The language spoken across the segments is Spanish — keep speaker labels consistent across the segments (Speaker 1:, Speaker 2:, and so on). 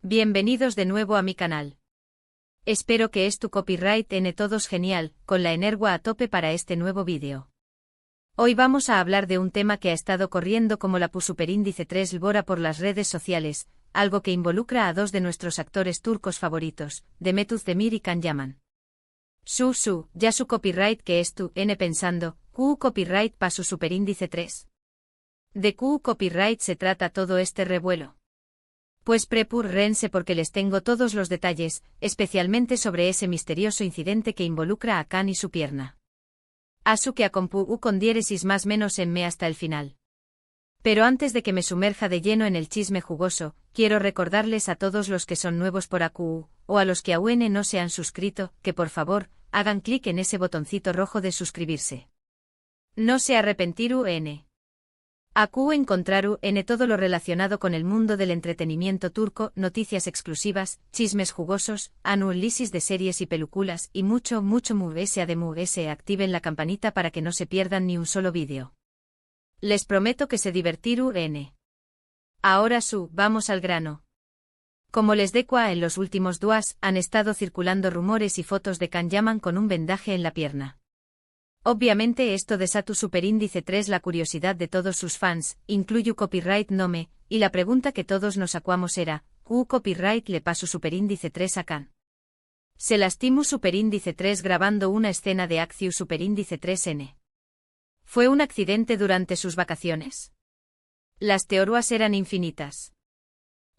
Speaker 1: Bienvenidos de nuevo a mi canal. Espero que tu copyright N todos genial, con la energía a tope para este nuevo vídeo. Hoy vamos a hablar de un tema que ha estado corriendo como la superindice 3 Lbora por las redes sociales, algo que involucra a dos de nuestros actores turcos favoritos, Demet Özdemir y Can Yaman. Ya su copyright que tu N pensando, copyright pa su superíndice 3. ¿De copyright se trata todo este revuelo? Pues prepúrense porque les tengo todos los detalles, especialmente sobre ese misterioso incidente que involucra a Can y su pierna. Asu que acompu con diéresis más menos en me hasta el final. Pero antes de que me sumerja de lleno en el chisme jugoso, quiero recordarles a todos los que son nuevos por AQU, o a los que aún no se han suscrito, que por favor, hagan clic en ese botoncito rojo de suscribirse. No se arrepentiru N. AQU encontraru N todo lo relacionado con el mundo del entretenimiento turco, noticias exclusivas, chismes jugosos, análisis de series y películas y mucho ese activen la campanita para que no se pierdan ni un solo vídeo. Les prometo que se divertiru N. Ahora vamos al grano. Como les decua en los últimos días, han estado circulando rumores y fotos de Can Yaman con un vendaje en la pierna. Obviamente esto desata superíndice 3 la curiosidad de todos sus fans, incluyo copyright nome, y la pregunta que todos nos acuamos era, copyright le paso superíndice 3 a Can. Se lastimu superíndice 3 grabando una escena de acción superíndice 3N. ¿Fue un accidente durante sus vacaciones? Las teorías eran infinitas.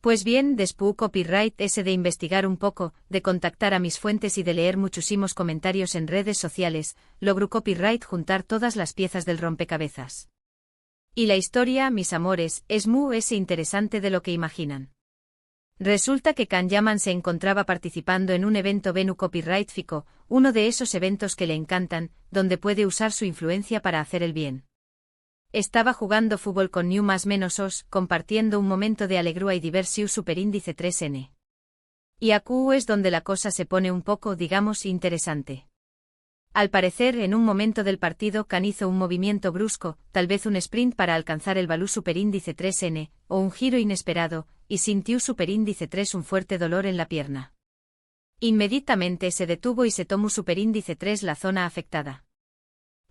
Speaker 1: Pues bien, después copyright ese de investigar un poco, de contactar a mis fuentes y de leer muchísimos comentarios en redes sociales, logró copyright juntar todas las piezas del rompecabezas. Y la historia, mis amores, es muy interesante de lo que imaginan. Resulta que Can Yaman se encontraba participando en un evento Venu Copyright Fico, uno de esos eventos que le encantan, donde puede usar su influencia para hacer el bien. Estaba jugando fútbol con New más menos os, compartiendo un momento de alegría y diversión superíndice 3N. Y AQU es donde la cosa se pone un poco, digamos, interesante. Al parecer, en un momento del partido, Can hizo un movimiento brusco, tal vez un sprint para alcanzar el balú superíndice 3N, o un giro inesperado, y sintió superíndice 3 un fuerte dolor en la pierna. Inmediatamente se detuvo y se tomó superíndice 3 la zona afectada.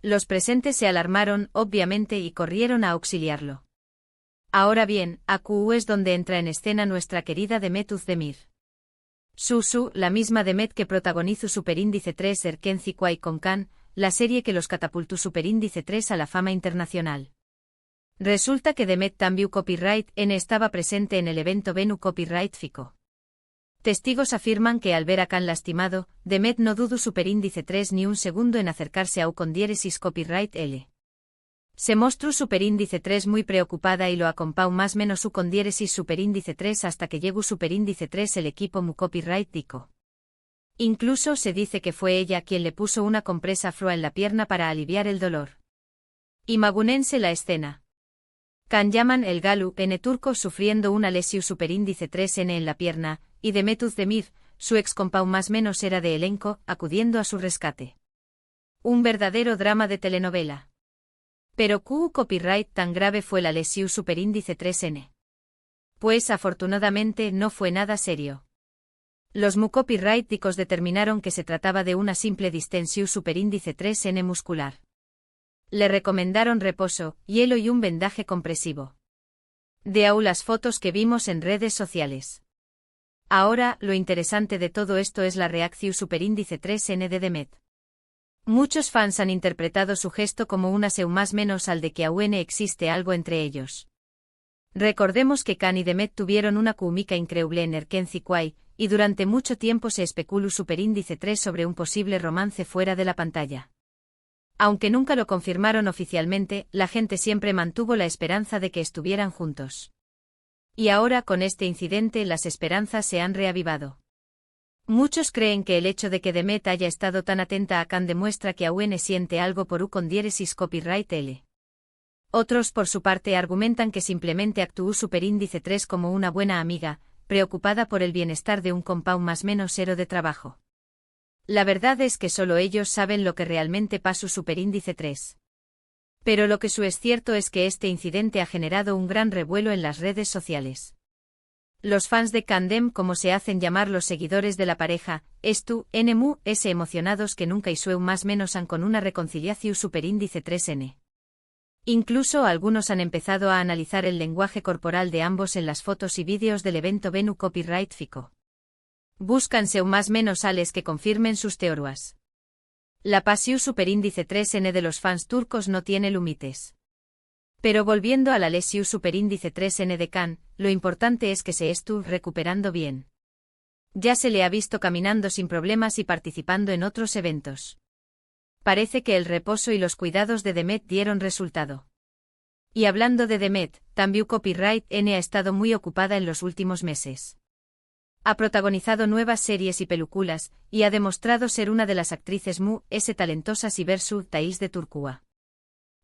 Speaker 1: Los presentes se alarmaron, obviamente, y corrieron a auxiliarlo. Ahora bien, AQU es donde entra en escena nuestra querida Demet Özdemir. La misma Demet que protagonizó superíndice 3 Erkenci Quay con Can, la serie que los catapultó superíndice 3 a la fama internacional. Resulta que Demet también copyright N estaba presente en el evento Venu Copyright Fico. Testigos afirman que al ver a Can lastimado, Demet no dudó superíndice 3 ni un segundo en acercarse a con diéresis copyright L. Se mostró superíndice 3 muy preocupada y lo acompau más menos con diéresis superíndice 3 hasta que llegó superíndice 3 el equipo mu copyright dico. Incluso se dice que fue ella quien le puso una compresa froa en la pierna para aliviar el dolor. Imagunense la escena. Can Yaman el galu N turco sufriendo una lesión superíndice 3N en la pierna, y Demet Özdemir, su ex compau más menos era de elenco, acudiendo a su rescate. Un verdadero drama de telenovela. Pero copyright tan grave fue la lesión superíndice 3N. Pues afortunadamente no fue nada serio. Los copyrighticos determinaron que se trataba de una simple distensión superíndice 3N muscular. Le recomendaron reposo, hielo y un vendaje compresivo. De aún las fotos que vimos en redes sociales. Ahora, lo interesante de todo esto es la reacción superíndice 3N de Demet. Muchos fans han interpretado su gesto como una seu más menos al de que aún existe algo entre ellos. Recordemos que Can y Demet tuvieron una química increíble en Erkenci Quay, y durante mucho tiempo se especuló superíndice 3 sobre un posible romance fuera de la pantalla. Aunque nunca lo confirmaron oficialmente, la gente siempre mantuvo la esperanza de que estuvieran juntos. Y ahora con este incidente las esperanzas se han reavivado. Muchos creen que el hecho de que Demet haya estado tan atenta a Can demuestra que aún siente algo por con diéresis copyright L. Otros por su parte argumentan que simplemente actuó superíndice 3 como una buena amiga, preocupada por el bienestar de un compau más menos cero de trabajo. La verdad es que solo ellos saben lo que realmente pasó superíndice 3. Pero lo que es cierto es que este incidente ha generado un gran revuelo en las redes sociales. Los fans de Candem, como se hacen llamar los seguidores de la pareja, estu, nmu, s emocionados que nunca y sueu más menos han con una reconciliación superíndice 3n. Incluso algunos han empezado a analizar el lenguaje corporal de ambos en las fotos y vídeos del evento Venu Copyright Fico. Buscan seu más menos ales que confirmen sus teorías. La pasión superíndice 3n de los fans turcos no tiene límites. Pero volviendo a la lesión superíndice 3n de Can, lo importante es que se estuvo recuperando bien. Ya se le ha visto caminando sin problemas y participando en otros eventos. Parece que el reposo y los cuidados de Demet dieron resultado. Y hablando de Demet, también Copyright N ha estado muy ocupada en los últimos meses. Ha protagonizado nuevas series y películas, y ha demostrado ser una de las actrices talentosas y versatiles de Turquía.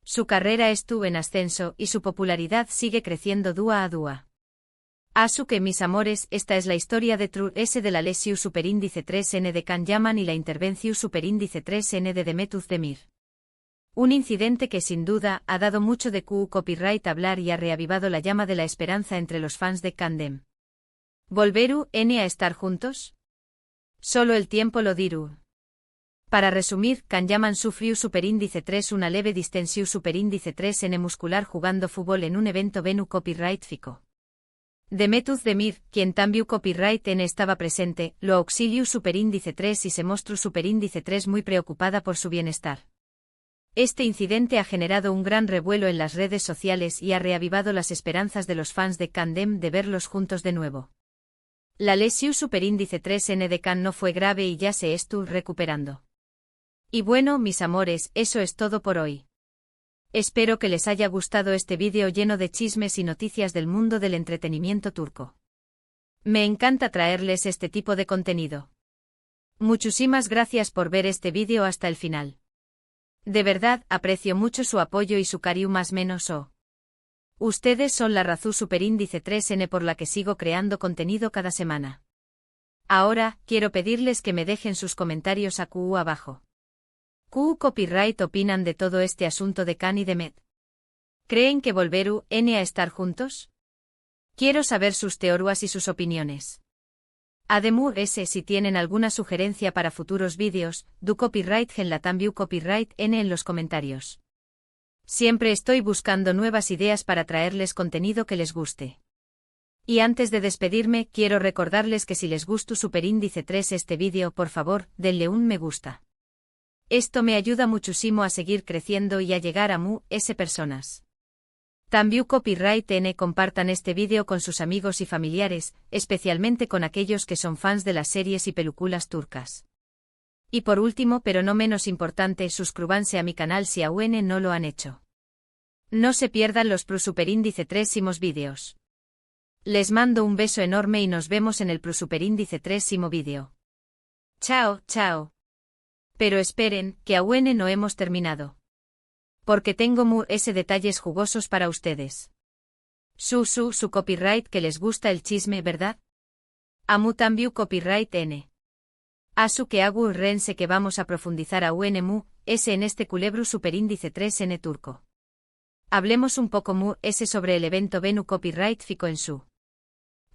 Speaker 1: Su carrera estuvo en ascenso y su popularidad sigue creciendo día a día. Asu que mis amores, esta es la historia de True S de la lesión superíndice 3n de Can Yaman y la intervención superíndice 3n de Demet Özdemir. Un incidente que sin duda ha dado mucho de copyright hablar y ha reavivado la llama de la esperanza entre los fans de Candem. ¿Volveru N a estar juntos? Solo el tiempo lo dirá. Para resumir, Can Yaman sufrió superíndice 3 una leve distensión superíndice 3n muscular jugando fútbol en un evento Venu Copyright Fico. Demet Özdemir, quien también Copyright N estaba presente, lo auxilió superíndice 3 y se mostró superíndice 3 muy preocupada por su bienestar. Este incidente ha generado un gran revuelo en las redes sociales y ha reavivado las esperanzas de los fans de Candem de verlos juntos de nuevo. La lesión superíndice 3n de Can no fue grave y ya se estuvo recuperando. Y bueno, mis amores, eso es todo por hoy. Espero que les haya gustado este vídeo lleno de chismes y noticias del mundo del entretenimiento turco. Me encanta traerles este tipo de contenido. Muchísimas gracias por ver este vídeo hasta el final. De verdad, aprecio mucho su apoyo y su cariño más menos o. Ustedes son la razón superíndice 3n por la que sigo creando contenido cada semana. Ahora, quiero pedirles que me dejen sus comentarios abajo. Copyright opinan de todo este asunto de Can y Demet. ¿Creen que volveru N a estar juntos? Quiero saber sus teorías y sus opiniones. Además, si tienen alguna sugerencia para futuros vídeos, do copyright en la también copyright N en los comentarios. Siempre estoy buscando nuevas ideas para traerles contenido que les guste. Y antes de despedirme, quiero recordarles que si les gustó superíndice 3 este vídeo, por favor, denle un me gusta. Esto me ayuda muchísimo a seguir creciendo y a llegar a personas. También Copyright N compartan este vídeo con sus amigos y familiares, especialmente con aquellos que son fans de las series y películas turcas. Y por último, pero no menos importante, suscríbanse a mi canal si aún no lo han hecho. No se pierdan los superíndice 3 vídeos. Les mando un beso enorme y nos vemos en el superíndice 3 vídeo. Chao, chao. Pero esperen, que aún no hemos terminado. Porque tengo detalles jugosos para ustedes. Su copyright que les gusta el chisme, ¿verdad? Amu también copyright N. Asu que hago rense que vamos a profundizar en este culebro superíndice 3n turco. Hablemos un poco sobre el evento Venu Copyright Fico en su.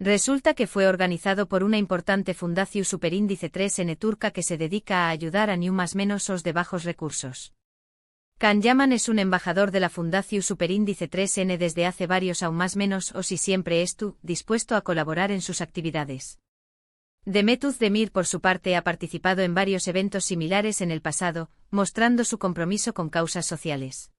Speaker 1: Resulta que fue organizado por una importante fundación superíndice 3n turca que se dedica a ayudar a más menos os de bajos recursos. Can Yaman es un embajador de la fundación superíndice 3n desde hace varios aún más menos os y siempre estuvo dispuesto a colaborar en sus actividades. Demet Özdemir por su parte ha participado en varios eventos similares en el pasado, mostrando su compromiso con causas sociales.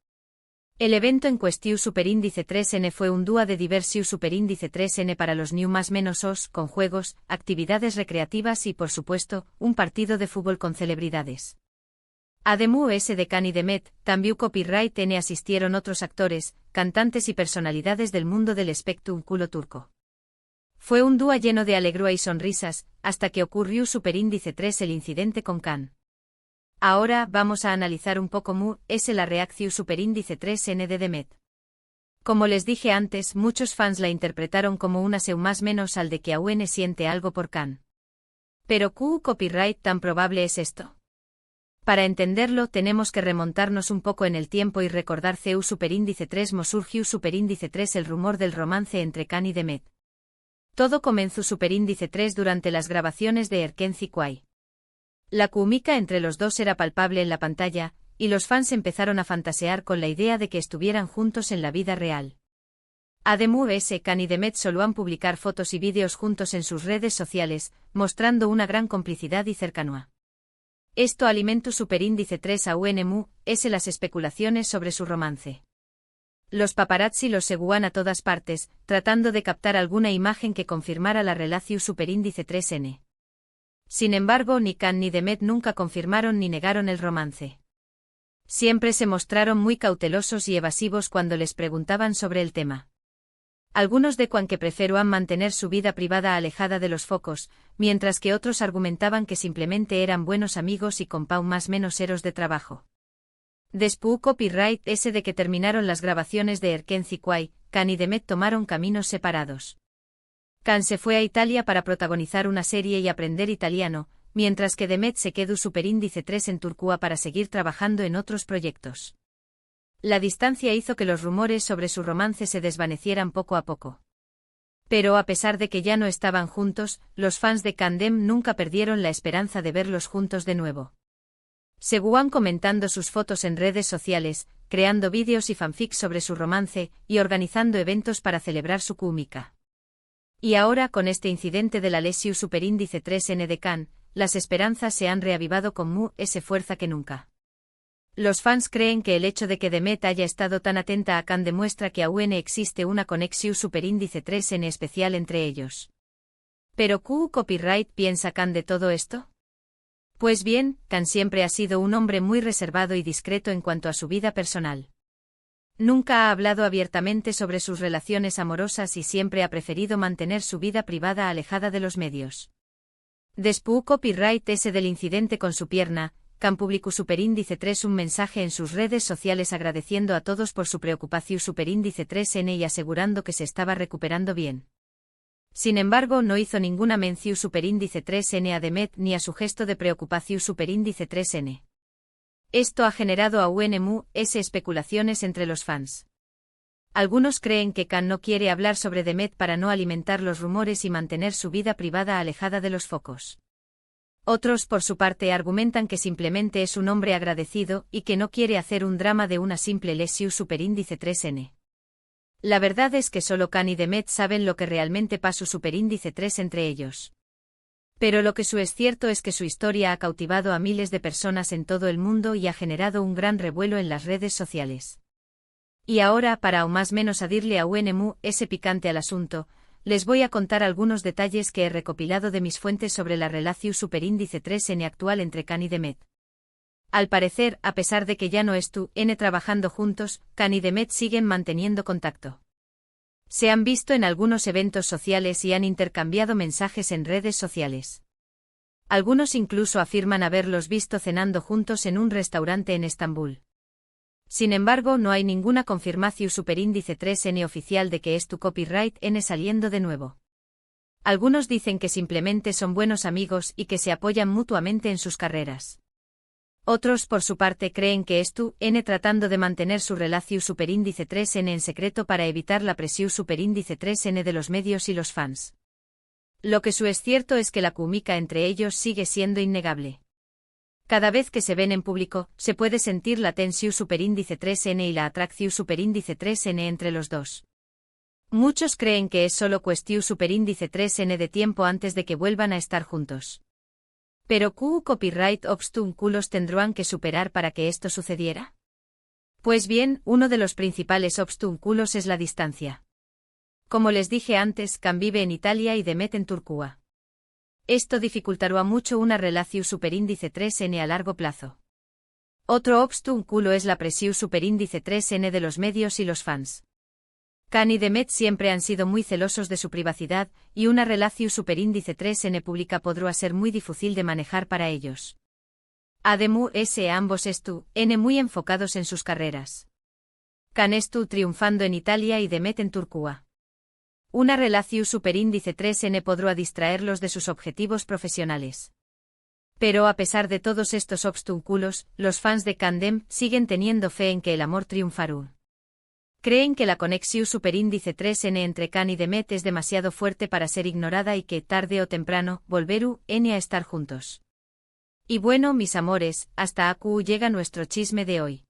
Speaker 1: El evento en cuestión superíndice 3n fue un dúo de diversión superíndice 3n para los más menos os, con juegos, actividades recreativas y por supuesto, un partido de fútbol con celebridades. Además de Can y Demet, también Copyright N asistieron otros actores, cantantes y personalidades del mundo del espectáculo turco. Fue un dúo lleno de alegría y sonrisas, hasta que ocurrió superíndice 3 el incidente con Can. Ahora vamos a analizar un poco la reacción superíndice 3n de Demet. Como les dije antes, muchos fans la interpretaron como una seu más menos al de que aún siente algo por Can. Pero copyright tan probable es esto. Para entenderlo tenemos que remontarnos un poco en el tiempo y recordar superíndice 3 surgió superíndice 3 el rumor del romance entre Can y Demet. Todo comenzó Superíndice 3 durante las grabaciones de Erkenci Kwai. La química entre los dos era palpable en la pantalla, y los fans empezaron a fantasear con la idea de que estuvieran juntos en la vida real. Además, Kan y Demet solían publicar fotos y vídeos juntos en sus redes sociales, mostrando una gran complicidad y cercanía. Esto alimentó Superíndice 3 a las especulaciones sobre su romance. Los paparazzi los seguían a todas partes, tratando de captar alguna imagen que confirmara la relación Superíndice 3N. Sin embargo, ni Kan ni Demet nunca confirmaron ni negaron el romance. Siempre se mostraron muy cautelosos y evasivos cuando les preguntaban sobre el tema. Algunos decían que preferían mantener su vida privada alejada de los focos, mientras que otros argumentaban que simplemente eran buenos amigos y más menos eros de trabajo. Después copyright de que terminaron las grabaciones de Erkenci Kwai, Kan y Demet tomaron caminos separados. Kan se fue a Italia para protagonizar una serie y aprender italiano, mientras que Demet se quedó Superíndice 3 en Turquía para seguir trabajando en otros proyectos. La distancia hizo que los rumores sobre su romance se desvanecieran poco a poco. Pero a pesar de que ya no estaban juntos, los fans de Kandem nunca perdieron la esperanza de verlos juntos de nuevo. Seguían comentando sus fotos en redes sociales, creando vídeos y fanfics sobre su romance, y organizando eventos para celebrar su química. Y ahora, con este incidente de la lesión Superíndice 3N de Kan, las esperanzas se han reavivado con más fuerza que nunca. Los fans creen que el hecho de que Demet haya estado tan atenta a Kan demuestra que aún existe una conexión Superíndice 3N especial entre ellos. ¿Pero qué copyright piensa Kan de todo esto? Pues bien, Kan siempre ha sido un hombre muy reservado y discreto en cuanto a su vida personal. Nunca ha hablado abiertamente sobre sus relaciones amorosas y siempre ha preferido mantener su vida privada alejada de los medios. Después copyright del incidente con su pierna, Kan publicó Superíndice 3 un mensaje en sus redes sociales agradeciendo a todos por su preocupación Superíndice 3N y asegurando que se estaba recuperando bien. Sin embargo, no hizo ninguna mención Superíndice 3N a Demet ni a su gesto de preocupación Superíndice 3N. Esto ha generado aún especulaciones entre los fans. Algunos creen que Kan no quiere hablar sobre Demet para no alimentar los rumores y mantener su vida privada alejada de los focos. Otros, por su parte, argumentan que simplemente es un hombre agradecido y que no quiere hacer un drama de una simple lesión Superíndice 3N. La verdad es que solo Kan y Demet saben lo que realmente pasó Superíndice 3 entre ellos. Pero lo que es cierto es que su historia ha cautivado a miles de personas en todo el mundo y ha generado un gran revuelo en las redes sociales. Y ahora, para aún más menos adirle a ese picante al asunto, les voy a contar algunos detalles que he recopilado de mis fuentes sobre la relación Superíndice 3N actual entre Kan y Demet. Al parecer, a pesar de que ya no están trabajando juntos, Kan y Demet siguen manteniendo contacto. Se han visto en algunos eventos sociales y han intercambiado mensajes en redes sociales. Algunos incluso afirman haberlos visto cenando juntos en un restaurante en Estambul. Sin embargo, no hay ninguna confirmación Superíndice 3N oficial de que copyright N saliendo de nuevo. Algunos dicen que simplemente son buenos amigos y que se apoyan mutuamente en sus carreras. Otros, por su parte, creen que tratando de mantener su relación Superíndice 3N en secreto para evitar la presión Superíndice 3N de los medios y los fans. Lo que es cierto es que la química entre ellos sigue siendo innegable. Cada vez que se ven en público, se puede sentir la tensión Superíndice 3N y la atracción Superíndice 3N entre los dos. Muchos creen que es solo cuestión Superíndice 3N de tiempo antes de que vuelvan a estar juntos. ¿Pero qué copyright obstáculos tendrán que superar para que esto sucediera? Pues bien, uno de los principales obstáculos es la distancia. Como les dije antes, Kan vive en Italia y Demet en Turquía. Esto dificultará mucho una relación Superíndice 3N a largo plazo. Otro obstáculo es la presión Superíndice 3N de los medios y los fans. Kan y Demet siempre han sido muy celosos de su privacidad, y una relación Superíndice 3N pública podrá ser muy difícil de manejar para ellos. Además, ambos están muy enfocados en sus carreras. Kan está triunfando en Italia y Demet en Turquía. Una relación Superíndice 3N podrá distraerlos de sus objetivos profesionales. Pero a pesar de todos estos obstáculos, los fans de Kandem siguen teniendo fe en que el amor triunfará. Creen que la conexión superíndice 3N entre Can y Demet es demasiado fuerte para ser ignorada y que, tarde o temprano, volveru N a estar juntos. Y bueno, mis amores, hasta aquí llega nuestro chisme de hoy.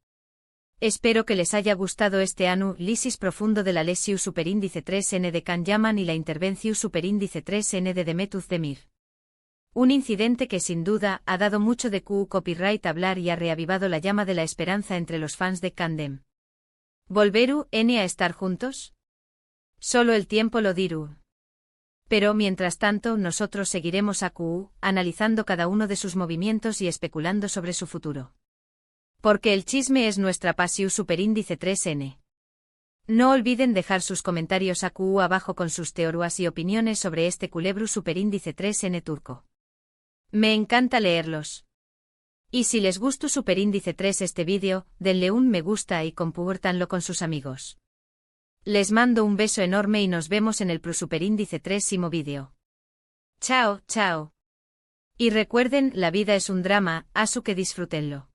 Speaker 1: Espero que les haya gustado este análisis profundo de la lesión superíndice 3N de Can Yaman y la intervención superíndice 3N de Demet Özdemir. Un incidente que sin duda ha dado mucho de copyright hablar y ha reavivado la llama de la esperanza entre los fans de Candem. ¿Volveru N a estar juntos? Solo el tiempo lo dirá. Pero mientras tanto nosotros seguiremos analizando cada uno de sus movimientos y especulando sobre su futuro. Porque el chisme es nuestra pasión superíndice 3N. No olviden dejar sus comentarios abajo con sus teorías y opiniones sobre este culebru superíndice 3N turco. Me encanta leerlos. Y si les gustó superíndice 3 este vídeo, denle un me gusta y compártanlo con sus amigos. Les mando un beso enorme y nos vemos en el superíndice 3º vídeo. Chao, chao. Y recuerden, la vida es un drama, asu que disfrútenlo.